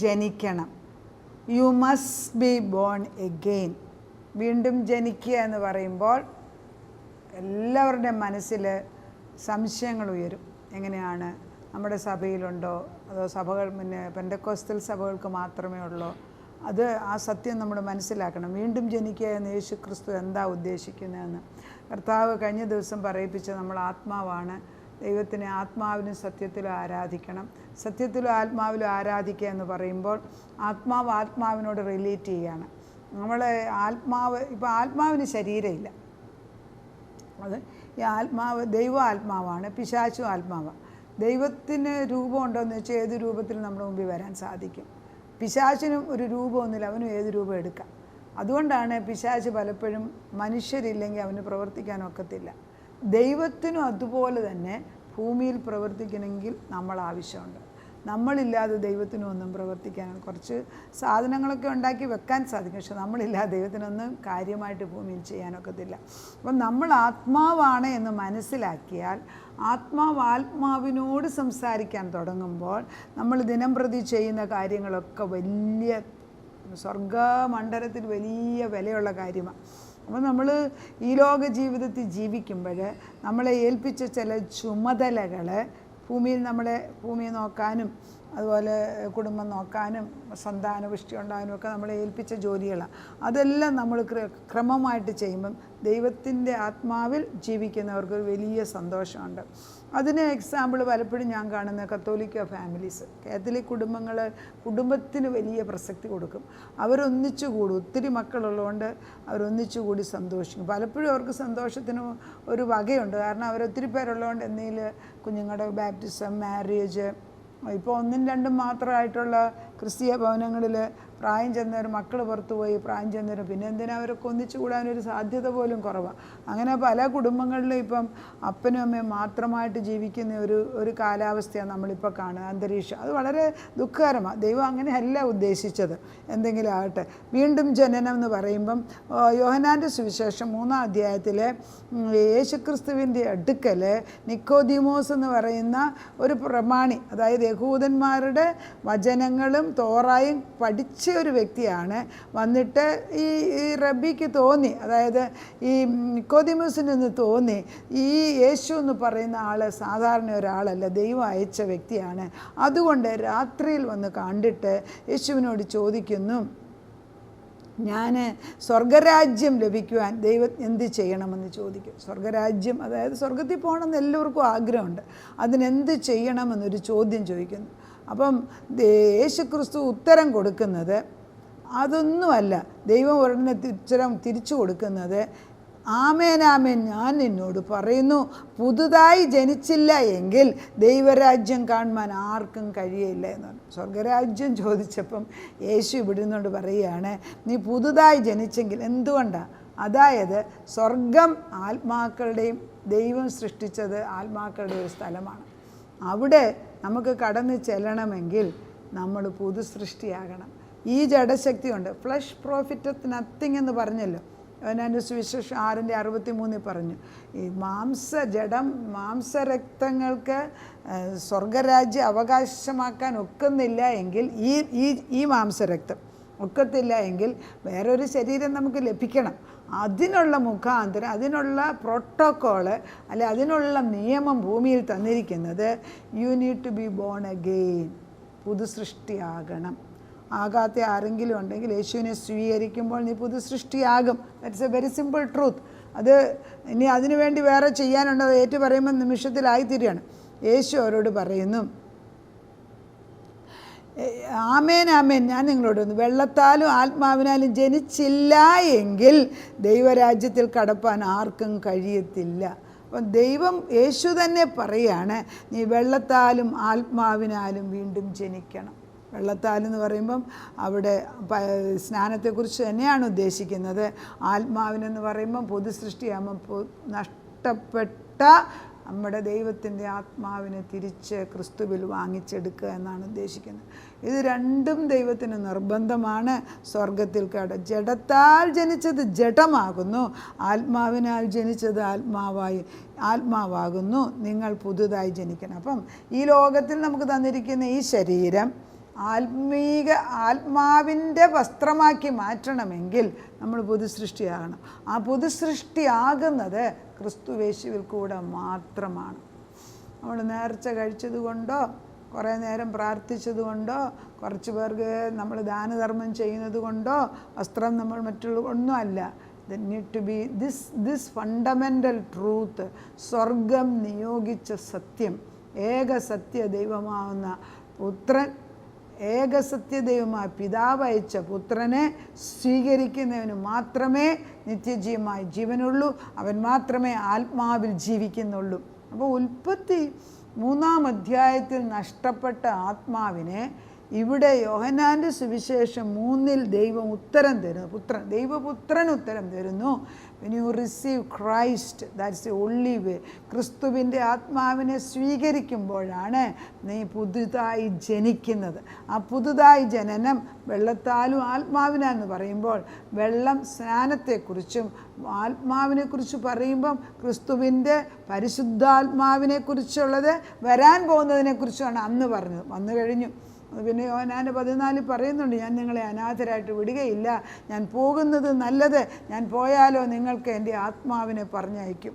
ജനിക്കണം. You must be born again. വീണ്ടും ജനിക്കുക എന്ന് പറയുമ്പോൾ എല്ലാവരുടെയും മനസ്സിൽ സംശയങ്ങൾ ഉയരും. എങ്ങനെയാണ്, നമ്മുടെ സഭയിലുണ്ടോ, അതോ സഭകൾ പെന്തക്കോസ്തൽ സഭകൾക്ക് മാത്രമേ ഉള്ളൂ? അത് ആ സത്യം നമ്മൾ മനസ്സിലാക്കണം. വീണ്ടും ജനിക്കുക എന്ന് യേശു ക്രിസ്തു എന്താ ഉദ്ദേശിക്കുന്നതെന്ന് കർത്താവ് കഴിഞ്ഞ ദിവസം പറയിപ്പിച്ച നമ്മൾ ആത്മാവാണ്. ദൈവത്തിനെ ആത്മാവിനും സത്യത്തിലും ആരാധിക്കണം. സത്യത്തിലും ആത്മാവിലും ആരാധിക്കുക എന്ന് പറയുമ്പോൾ ആത്മാവ് ആത്മാവിനോട് റിലേറ്റ് ചെയ്യുകയാണ്. നമ്മളെ ആത്മാവ്, ഇപ്പോൾ ആത്മാവിന് ശരീരമില്ല. അത് ഈ ആത്മാവ് ദൈവ ആത്മാവാണ്, പിശാചും ആത്മാവാണ്. ദൈവത്തിന് രൂപമുണ്ടോ എന്ന് വെച്ചാൽ ഏത് രൂപത്തിൽ നമ്മുടെ മുമ്പിൽ വരാൻ സാധിക്കും. പിശാചിനും ഒരു രൂപമൊന്നുമില്ല, അവനും ഏത് രൂപം എടുക്കാം. അതുകൊണ്ടാണ് പിശാച് പലപ്പോഴും മനുഷ്യരില്ലെങ്കിൽ അവന് പ്രവർത്തിക്കാനൊക്കത്തില്ല. ദൈവത്തിനും അതുപോലെ തന്നെ ഭൂമിയിൽ പ്രവർത്തിക്കണമെങ്കിൽ നമ്മൾ ആവശ്യമുണ്ട്. നമ്മളില്ലാതെ ദൈവത്തിനും ഒന്നും പ്രവർത്തിക്കാൻ, കുറച്ച് സാധനങ്ങളൊക്കെ ഉണ്ടാക്കി വെക്കാൻ സാധിക്കും, പക്ഷെ നമ്മളില്ലാതെ ദൈവത്തിനൊന്നും കാര്യമായിട്ട് ഭൂമിയിൽ ചെയ്യാനൊക്കത്തില്ല. അപ്പം നമ്മൾ ആത്മാവാണ് എന്ന് മനസ്സിലാക്കിയാൽ, ആത്മാവിനോട് സംസാരിക്കാൻ തുടങ്ങുമ്പോൾ നമ്മൾ ദിനം പ്രതി ചെയ്യുന്ന കാര്യങ്ങളൊക്കെ വലിയ സ്വർഗമണ്ഡലത്തിൽ വലിയ വിലയുള്ള കാര്യമാണ്. അപ്പോൾ നമ്മൾ ഈ ലോക ജീവിതത്തിൽ ജീവിക്കുമ്പോൾ നമ്മളെ ഏൽപ്പിച്ച ചില ചുമതലകൾ, ഭൂമിയെ നോക്കാനും അതുപോലെ കുടുംബം നോക്കാനും സന്താനപുഷ്ടി ഉണ്ടാകാനും ഒക്കെ നമ്മളെ ഏൽപ്പിച്ച ജോലികളാണ്. അതെല്ലാം നമ്മൾ ക്രമമായിട്ട് ചെയ്യുമ്പം ദൈവത്തിൻ്റെ ആത്മാവിൽ ജീവിക്കുന്നവർക്കൊരു വലിയ സന്തോഷമുണ്ട്. അതിന് എക്സാമ്പിൾ പലപ്പോഴും ഞാൻ കാണുന്ന കത്തോലിക്ക ഫാമിലീസ്, കാത്തലിക് കുടുംബങ്ങൾ കുടുംബത്തിന് വലിയ പ്രസക്തി കൊടുക്കും. അവരൊന്നിച്ചു കൂടും. ഒത്തിരി മക്കളുള്ളതുകൊണ്ട് അവരൊന്നിച്ചു കൂടി സന്തോഷിക്കും. പലപ്പോഴും അവർക്ക് സന്തോഷത്തിന് ഒരു വകയുണ്ട്. കാരണം അവരൊത്തിരി പേരുള്ളതുകൊണ്ട് എന്തെങ്കിലും കുഞ്ഞുങ്ങളുടെ ബാപ്റ്റിസം, മാരേജ്, ഇപ്പോൾ 1ഉം 2ഉം മാത്രമായിട്ടുള്ള ക്രിസ്തീയ ഭവനങ്ങളിൽ പ്രായം ചെന്നവർ മക്കൾ പുറത്തു പോയി പ്രായം ചെന്നവരും പിന്നെ എന്തിനാ അവരൊക്കെ ഒന്നിച്ചു കൂടാനൊരു സാധ്യത പോലും കുറവാണ്. അങ്ങനെ പല കുടുംബങ്ങളിലും ഇപ്പം അപ്പനും അമ്മയും മാത്രമായിട്ട് ജീവിക്കുന്ന ഒരു കാലാവസ്ഥയാണ് നമ്മളിപ്പോൾ കാണുക, അന്തരീക്ഷം. അത് വളരെ ദുഃഖകരമാണ്. ദൈവം അങ്ങനെയല്ല ഉദ്ദേശിച്ചത്. എന്തെങ്കിലും ആകട്ടെ. വീണ്ടും ജനനം എന്ന് പറയുമ്പം യോഹന്നാൻ്റെ സുവിശേഷം 3-ാം അധ്യായത്തിൽ യേശുക്രിസ്തുവിൻ്റെ അടുക്കൽ നിക്കോദീമോസ് എന്ന് പറയുന്ന ഒരു പ്രമാണി, അതായത് യഹൂദന്മാരുടെ വചനങ്ങളും തോറായും പഠിച്ച ഒരു വ്യക്തിയാണ് വന്നിട്ട് ഈ റബ്ബിക്ക് തോന്നി, അതായത് ഈ നിക്കോദീമോസിന് തോന്നി ഈ യേശു എന്ന് പറയുന്ന ആൾ സാധാരണ ഒരാളല്ല, ദൈവം അയച്ച വ്യക്തിയാണ്. അതുകൊണ്ട് രാത്രിയിൽ വന്ന് കണ്ടിട്ട് യേശുവിനോട് ചോദിക്കുന്നു, ഞാൻ സ്വർഗരാജ്യം ലഭിക്കുവാൻ ദൈവം എന്ത് ചെയ്യണമെന്ന് ചോദിക്കും. സ്വർഗരാജ്യം, അതായത് സ്വർഗത്തിൽ പോകണമെന്ന് എല്ലാവർക്കും ആഗ്രഹമുണ്ട്. അതിനെന്ത് ചെയ്യണമെന്നൊരു ചോദ്യം ചോദിക്കുന്നു. അപ്പം യേശുക്രിസ്തു ഉത്തരം കൊടുക്കുന്നത് അതൊന്നുമല്ല. ദൈവം ഉടനെ ഉത്തരം തിരിച്ചു കൊടുക്കുന്നത്, ആമേൻ ആമേൻ ഞാൻ നിന്നോട് പറയുന്നു, പുതുതായി ജനിച്ചില്ല എങ്കിൽ ദൈവരാജ്യം കാണുവാൻ ആർക്കും കഴിയില്ല എന്നാണ്. സ്വർഗരാജ്യം ചോദിച്ചപ്പം യേശു ഇവിടുന്നോണ്ട് പറയുകയാണ്, നീ പുതുതായി ജനിച്ചെങ്കിൽ. എന്തുകൊണ്ടാണ്? അതായത് സ്വർഗം ആത്മാക്കളുടെയും ദൈവം സൃഷ്ടിച്ചത് ആത്മാക്കളുടെ ഒരു സ്ഥലമാണ്. അവിടെ നമുക്ക് കടന്നു ചെല്ലണമെങ്കിൽ നമ്മൾ പുതു സൃഷ്ടിയാകണം. ഈ ജഡശക്തിയുണ്ട്. ഫ്ലഷ് പ്രോഫിറ്റത്ത് നത്തിങ് എന്ന് പറഞ്ഞല്ലോ. യോഹന്നാന്റെ സുവിശേഷം 6:63 പറഞ്ഞു, ഈ മാംസരക്തങ്ങൾക്ക് സ്വർഗരാജ്യം അവകാശമാക്കാൻ ഒക്കുന്നില്ല എങ്കിൽ, ഈ മാംസരക്തം ഒക്കത്തില്ല എങ്കിൽ വേറൊരു ശരീരം നമുക്ക് ലഭിക്കണം. അതിനുള്ള മുഖാന്തരം, അതിനുള്ള പ്രോട്ടോക്കോള്, അല്ലെ അതിനുള്ള നിയമം ഭൂമിയിൽ തന്നിരിക്കുന്നത് you need to be born again. പുതു സൃഷ്ടിയാകണം. ആകാത്ത ആരെങ്കിലും ഉണ്ടെങ്കിൽ യേശുവിനെ സ്വീകരിക്കുമ്പോൾ നീ പുതു സൃഷ്ടിയാകും. That's a very simple truth. അത് ഇനി അതിനു വേണ്ടി വേറെ ചെയ്യാനുണ്ടോ ഏറ്റു പറയുമ്പോൾ നിമിഷത്തിലായിത്തീരുകയാണ്. യേശു അവരോട് പറയുന്നു, ആമേൻ ആമേൻ ഞാൻ നിങ്ങളോട് വെള്ളത്താലും ആത്മാവിനാലും ജനിച്ചില്ല എങ്കിൽ ദൈവരാജ്യത്തിൽ കടപ്പാൻ ആർക്കും കഴിയത്തില്ല. അപ്പം ദൈവം, യേശു തന്നെ പറയാണ്, നീ വെള്ളത്താലും ആത്മാവിനാലും വീണ്ടും ജനിക്കണം. വെള്ളത്താലെന്ന് പറയുമ്പം അവിടെ സ്നാനത്തെക്കുറിച്ച് തന്നെയാണ് ഉദ്ദേശിക്കുന്നത്. ആത്മാവിനെന്ന് പറയുമ്പം പുതു സൃഷ്ടിയാകുമ്പം നഷ്ടപ്പെട്ട നമ്മുടെ ദൈവത്തിൻ്റെ ആത്മാവിനെ തിരിച്ച് ക്രിസ്തുവിൽ വാങ്ങിച്ചെടുക്കുക എന്നാണ് ഉദ്ദേശിക്കുന്നത്. ഇത് രണ്ടും ദൈവത്തിന് നിർബന്ധമാണ്. സ്വർഗത്തിൽ ജഡത്താൽ ജനിച്ചത് ജഡമാകുന്നു, ആത്മാവിനാൽ ജനിച്ചത് ആത്മാവാകുന്നു. നിങ്ങൾ പുതുതായി ജനിക്കണം. അപ്പം ഈ ലോകത്തിൽ നമുക്ക് തന്നിരിക്കുന്ന ഈ ശരീരം ആത്മാവിൻ്റെ വസ്ത്രമാക്കി മാറ്റണമെങ്കിൽ നമ്മൾ പുതുസൃഷ്ടിയാകണം. ആ പുതുസൃഷ്ടിയാകുന്നത് ക്രിസ്തുവേശുവിൽ കൂടെ മാത്രമാണ്. നമ്മൾ നേർച്ച കഴിച്ചത് കൊണ്ടോ, കുറേ നേരം പ്രാർത്ഥിച്ചത് കൊണ്ടോ, കുറച്ച് പേർക്ക് നമ്മൾ ദാനധർമ്മം ചെയ്യുന്നത് കൊണ്ടോ, വസ്ത്രം നമ്മൾ മറ്റുള്ള ഒന്നും അല്ല. There need to be this fundamental truth. സ്വർഗം നിയോഗിച്ച സത്യം, ഏകസത്യ ദൈവമാവുന്ന പുത്രൻ, ഏകസത്യ ദൈവമായ പിതാവ് അയച്ച പുത്രനെ സ്വീകരിക്കുന്നവന് മാത്രമേ നിത്യജീവമായി ജീവനുള്ളൂ. അവൻ മാത്രമേ ആത്മാവിൽ ജീവിക്കുന്നുള്ളൂ. അപ്പോൾ ഉൽപ്പത്തി 3-ാം അധ്യായത്തിൽ നഷ്ടപ്പെട്ട ആത്മാവിനെ ഇവിടെ യോഹന്നാൻ്റെ സുവിശേഷം 3-ൽ ദൈവം ഉത്തരം തരുന്നു. ദൈവപുത്രൻ ഉത്തരം തരുന്നു. when you receive Christ, that's the only way. ക്രിസ്തുവിൻ്റെ ആത്മാവിനെ സ്വീകരിക്കുമ്പോഴാണ് നീ പുതുതായി ജനിക്കുന്നത്. ആ പുതുതായി ജനനം വെള്ളത്താലും ആത്മാവിനാന്ന് പറയുമ്പോൾ, വെള്ളം സ്നാനത്തെക്കുറിച്ചും ആത്മാവിനെക്കുറിച്ച് പറയുമ്പം ക്രിസ്തുവിൻ്റെ പരിശുദ്ധാത്മാവിനെക്കുറിച്ചുള്ളത് വരാൻ പോകുന്നതിനെക്കുറിച്ചാണ് അന്ന് പറഞ്ഞത്. വന്നു കഴിഞ്ഞു. പിന്നെ യോഹന്നാൻ്റെ 14 പറയുന്നുണ്ട്, ഞാൻ നിങ്ങളെ അനാഥരായിട്ട് വിടുകയില്ല, ഞാൻ പോകുന്നത് നല്ലത്, ഞാൻ പോയാലോ നിങ്ങൾക്ക് എൻ്റെ ആത്മാവിനെ പറഞ്ഞയക്കും.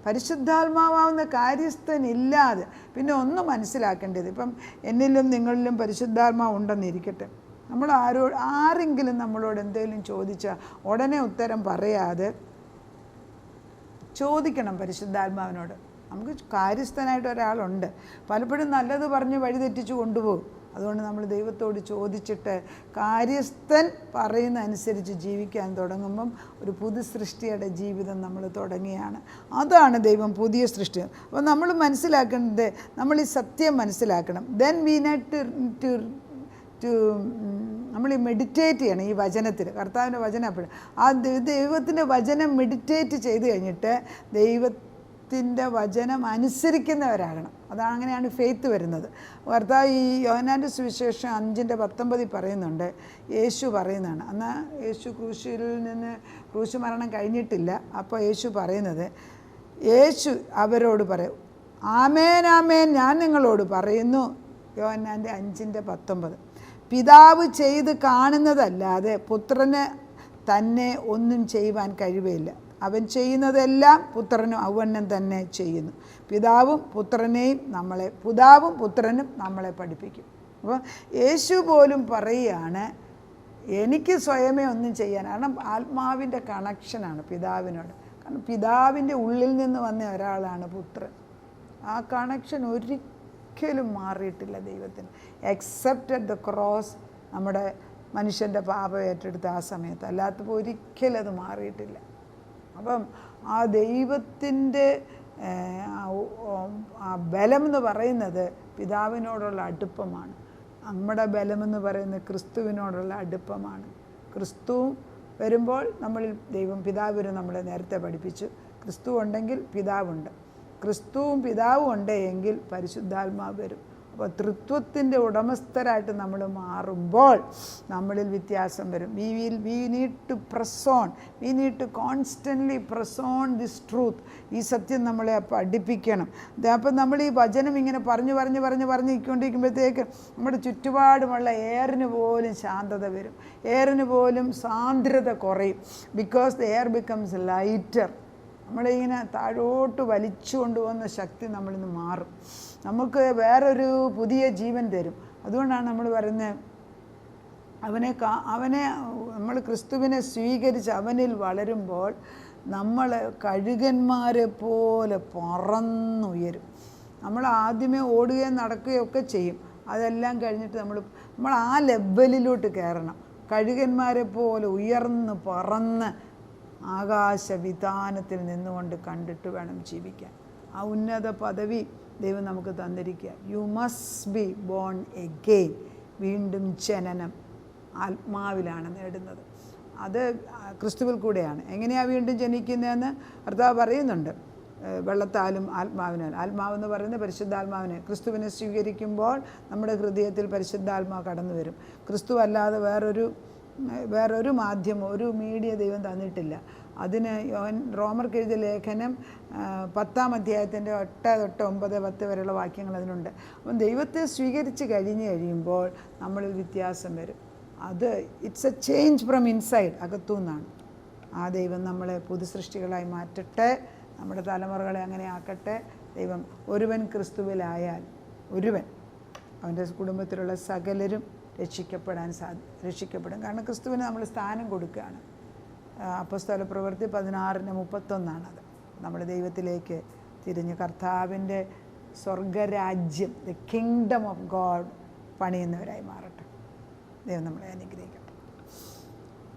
പരിശുദ്ധാത്മാവുന്ന കാര്യസ്ഥനില്ലാതെ പിന്നെ ഒന്ന് മനസ്സിലാക്കേണ്ടത്, ഇപ്പം എന്നിലും നിങ്ങളിലും പരിശുദ്ധാത്മാവ് ഉണ്ടെന്നിരിക്കട്ടെ, നമ്മൾ ആരെങ്കിലും നമ്മളോട് എന്തെങ്കിലും ചോദിച്ചാൽ ഉടനെ ഉത്തരം പറയാതെ ചോദിക്കണം പരിശുദ്ധാത്മാവിനോട്. നമുക്ക് കാര്യസ്ഥനായിട്ട് ഒരാളുണ്ട്, പലപ്പോഴും നല്ലത് പറഞ്ഞ് വഴിതെറ്റിച്ച് കൊണ്ടുപോകും. അതുകൊണ്ട് നമ്മൾ ദൈവത്തോട് ചോദിച്ചിട്ട് കാര്യസ്ഥൻ പറയുന്ന അനുസരിച്ച് ജീവിക്കാൻ തുടങ്ങുമ്പം ഒരു പുതു സൃഷ്ടിയുടെ ജീവിതം നമ്മൾ തുടങ്ങിയാണ്. അതാണ് ദൈവം പുതിയ സൃഷ്ടി. അപ്പോൾ നമ്മൾ മനസ്സിലാക്കേണ്ടത്, നമ്മൾ ഈ സത്യം മനസ്സിലാക്കണം. ദെൻ വി നീഡ് ടു നമ്മൾ ഈ മെഡിറ്റേറ്റ് ചെയ്യണം ഈ വചനത്തിൽ, കർത്താവിൻ്റെ വചനം. അപ്പോഴും ആ ദൈവത്തിൻ്റെ വചനം മെഡിറ്റേറ്റ് ചെയ്ത് കഴിഞ്ഞിട്ട് ദൈവത്തിൻ്റെ വചനം അനുസരിക്കുന്നവരാകണം. അങ്ങനെയാണ് ഫെയ്ത്ത് വരുന്നത്. കർത്താവ് ഈ യോഹന്നാൻ്റെ സുവിശേഷം 5:19 പറയുന്നുണ്ട്, യേശു പറയുന്നതാണ്. എന്നാൽ യേശു ക്രൂശ് മരണം കഴിഞ്ഞിട്ടില്ല. അപ്പോൾ യേശു പറയുന്നത്, യേശു അവരോട് പറയും, ആമേൻ ആമേൻ ഞാൻ നിങ്ങളോട് പറയുന്നു. യോഹന്നാൻ്റെ 5:19 പിതാവ് ചെയ്ത് കാണുന്നതല്ലാതെ പുത്രന് തന്നെ ഒന്നും ചെയ്യുവാൻ കഴിവില്ല. അവൻ ചെയ്യുന്നതെല്ലാം പുത്രനും ഔവണ്ണം തന്നെ ചെയ്യുന്നു. പിതാവും പുത്രനും നമ്മളെ പഠിപ്പിക്കും. അപ്പോൾ യേശു പോലും പറയുകയാണ്, എനിക്ക് സ്വയമേ ഒന്നും ചെയ്യാൻ, കാരണം ആത്മാവിൻ്റെ കണക്ഷനാണ് പിതാവിനോട്. കാരണം പിതാവിൻ്റെ ഉള്ളിൽ നിന്ന് വന്ന ഒരാളാണ് പുത്രൻ. ആ കണക്ഷൻ ഒരിക്കലും മാറിയിട്ടില്ല ദൈവത്തിന്, എക്സെപ്റ്റ് അറ്റ് ദ ക്രോസ്, നമ്മുടെ മനുഷ്യൻ്റെ പാപം ഏറ്റെടുത്ത ആ സമയത്ത്. അല്ലാത്തപ്പോൾ ഒരിക്കലും അത് മാറിയിട്ടില്ല. അപ്പം ആ ദൈവത്തിൻ്റെ ആ ബലമെന്ന് പറയുന്നത് പിതാവിനോടുള്ള അടുപ്പമാണ്. നമ്മുടെ ബലമെന്ന് പറയുന്നത് ക്രിസ്തുവിനോടുള്ള അടുപ്പമാണ്. ക്രിസ്തു വരുമ്പോൾ നമ്മളിൽ ദൈവം പിതാവിനെ നമ്മളെ നേരത്തെ പഠിപ്പിച്ചു. ക്രിസ്തു ഉണ്ടെങ്കിൽ പിതാവുണ്ട്, ക്രിസ്തുവും പിതാവും ഉണ്ടെങ്കിൽ പരിശുദ്ധാത്മാവ് വരും. അപ്പോൾ തൃത്വത്തിൻ്റെ ഉടമസ്ഥരായിട്ട് നമ്മൾ മാറുമ്പോൾ നമ്മളിൽ വ്യത്യാസം വരും. We need to press on, we need to constantly press on this truth. ഈ സത്യം നമ്മളെ പഠിപ്പിക്കണം. അപ്പം നമ്മൾ ഈ വചനം ഇങ്ങനെ പറഞ്ഞുകൊണ്ടിരിക്കുമ്പോഴത്തേക്ക് നമ്മുടെ ചുറ്റുപാടുമുള്ള എയറിന് പോലും ശാന്തത വരും, എയറിന് പോലും സാന്ദ്രത കുറയും. Because the air becomes lighter. നമ്മളിങ്ങനെ താഴോട്ട് വലിച്ചു കൊണ്ടുപോകുന്ന ശക്തി നമ്മളിന്ന് മാറും, നമുക്ക് വേറൊരു പുതിയ ജീവൻ തരും. അതുകൊണ്ടാണ് നമ്മൾ പറയുന്നത്, അവനെ നമ്മൾ ക്രിസ്തുവിനെ സ്വീകരിച്ച് അവനിൽ വളരുമ്പോൾ നമ്മൾ കഴുകന്മാരെ പോലെ പറന്നുയരും. നമ്മൾ ആദ്യമേ ഓടുകയും നടക്കുകയും ഒക്കെ ചെയ്യും. അതെല്ലാം കഴിഞ്ഞിട്ട് നമ്മൾ ആ ലെവലിലോട്ട് കയറണം. കഴുകന്മാരെ പോലെ ഉയർന്ന് പറന്ന് ആകാശവിതാനത്തിൽ നിന്നുകൊണ്ട് കണ്ടിട്ട് വേണം ജീവിക്കാൻ. ആ ഉന്നത പദവി ദൈവം നമുക്ക് തന്നിരിക്കുക. You must be born again. വീണ്ടും ജനനം ആത്മാവിലാണ് നേടുന്നത്. അത് ക്രിസ്തുവിൽ കൂടെയാണ്. എങ്ങനെയാണ് വീണ്ടും ജനിക്കുന്നതെന്ന് കർത്താവ് പറയുന്നുണ്ട്. വെള്ളത്താലും ആത്മാവെന്ന് പറയുന്നത് പരിശുദ്ധാത്മാവിനെ, ക്രിസ്തുവിനെ സ്വീകരിക്കുമ്പോൾ നമ്മുടെ ഹൃദയത്തിൽ പരിശുദ്ധാത്മാവ് കടന്നു വരും. ക്രിസ്തു അല്ലാതെ വേറൊരു മാധ്യമം, ഒരു മീഡിയ ദൈവം തന്നിട്ടില്ല. അതിന് റോമർക്ക് എഴുതിയ ലേഖനം 10-ാം അധ്യായത്തിൻ്റെ 8 തൊട്ട് 9, 10 വരെയുള്ള വാക്യങ്ങൾ അതിനുണ്ട്. അപ്പം ദൈവത്തെ സ്വീകരിച്ച് കഴിയുമ്പോൾ നമ്മളിൽ വ്യത്യാസം വരും. അത് it's A change from inside, അകത്തു നിന്നാണ്. ആ ദൈവം നമ്മളെ പുതുസൃഷ്ടികളായി മാറ്റട്ടെ, നമ്മുടെ തലമുറകളെ അങ്ങനെ ആക്കട്ടെ. ദൈവം ഒരുവൻ ക്രിസ്തുവിലായാൽ ഒരുവൻ, അവൻ്റെ കുടുംബത്തിലുള്ള സകലരും രക്ഷിക്കപ്പെടും. കാരണം ക്രിസ്തുവിന് നമ്മൾ സ്ഥാനം കൊടുക്കുകയാണ്. അപ്പോസ്തല പ്രവൃത്തി 16:31 നമ്മൾ ദൈവത്തിലേക്ക് തിരിഞ്ഞ് കർത്താവിൻ്റെ സ്വർഗരാജ്യം, ദ കിങ്ഡം ഓഫ് ഗോഡ് പണിയുന്നവരായി മാറട്ടെ. ദൈവം നമ്മളെ അനുഗ്രഹിക്കട്ടെ.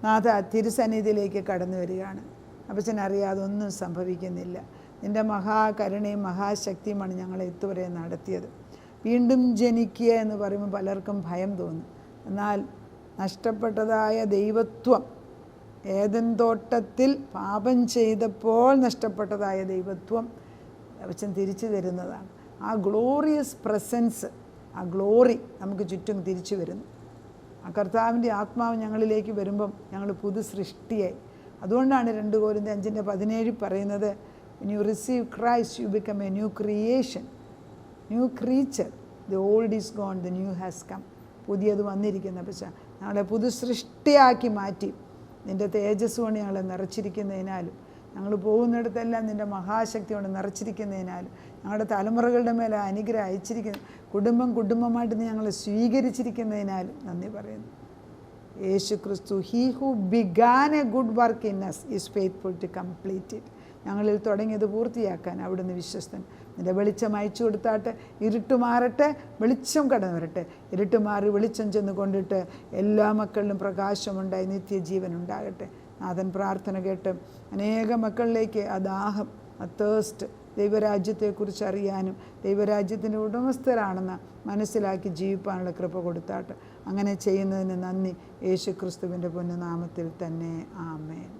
നാഥ, തിരുസന്നിധിയിലേക്ക് കടന്നു വരികയാണ്. അപ്പച്ചനറിയാതെ ഒന്നും സംഭവിക്കുന്നില്ല. നിൻ്റെ മഹാകരുണയും മഹാശക്തിയുമാണ് ഞങ്ങളെ ഇതുവരെ നടത്തിയത്. വീണ്ടും ജനിക്കുക എന്ന് പറയുമ്പോൾ പലർക്കും ഭയം തോന്നും. എന്നാൽ നഷ്ടപ്പെട്ടതായ ദൈവത്വം, ഏദൻ തോട്ടത്തിൽ പാപം ചെയ്തപ്പോൾ നഷ്ടപ്പെട്ടതായ ദൈവത്വം അപ്പച്ചൻ തിരിച്ചു തരുന്നതാണ്. ആ ഗ്ലോറിയസ് പ്രസൻസ്, ആ ഗ്ലോറി നമുക്ക് ചുറ്റും തിരിച്ചു വരുന്നു. ആ കർത്താവിൻ്റെ ആത്മാവ് ഞങ്ങളിലേക്ക് വരുമ്പം ഞങ്ങൾ പുതു സൃഷ്ടിയായി. അതുകൊണ്ടാണ് 2 Corinthians 5:17 പറയുന്നത്, when you receive Christ you become a new creation, new creature, the old is gone, the new has come. പുതിയത് വന്നിരിക്കുന്ന പക്ഷേ ഞങ്ങളെ പുതു സൃഷ്ടിയാക്കി മാറ്റി. നിൻ്റെ തേജസ് കൊണ്ട് ഞങ്ങളെ നിറച്ചിരിക്കുന്നതിനാലും, ഞങ്ങൾ പോകുന്നിടത്തെല്ലാം നിൻ്റെ മഹാശക്തി കൊണ്ട് നിറച്ചിരിക്കുന്നതിനാലും, ഞങ്ങളുടെ തലമുറകളുടെ മേലെ അനുഗ്രഹം അയച്ചിരിക്കുന്ന കുടുംബമായിട്ട് ഞങ്ങളെ സ്വീകരിച്ചിരിക്കുന്നതിനാലും നന്ദി പറയുന്നു. യേശു ക്രിസ്തു, he who began a good work in us is faithful to complete it. ഞങ്ങളിൽ തുടങ്ങിയത് പൂർത്തിയാക്കാൻ അവിടുന്ന് വിശ്വസ്തൻ. നിൻ്റെ വെളിച്ചം അയച്ചു കൊടുത്താട്ടെ. ഇരുട്ട് മാറട്ടെ, വെളിച്ചം കടന്നു വരട്ടെ. ഇരുട്ട് മാറി വെളിച്ചം ചെന്ന് കൊണ്ടിട്ട് എല്ലാ മക്കളിലും പ്രകാശമുണ്ടായി നിത്യജീവൻ ഉണ്ടാകട്ടെ. നാഥൻ പ്രാർത്ഥന കേട്ട് അനേക മക്കളിലേക്ക് ആ ദാഹം, ആ തേഴ്സ്റ്റ്, ദൈവരാജ്യത്തെക്കുറിച്ച് അറിയാനും ദൈവരാജ്യത്തിൻ്റെ ഉടമസ്ഥരാണെന്ന് മനസ്സിലാക്കി ജീവിപ്പാനുള്ള കൃപ കൊടുത്താട്ടെ. അങ്ങനെ ചെയ്യുന്നതിന് നന്ദി. യേശു ക്രിസ്തുവിൻ്റെ പൊന്നുനാമത്തിൽ തന്നെ. ആമേൻ.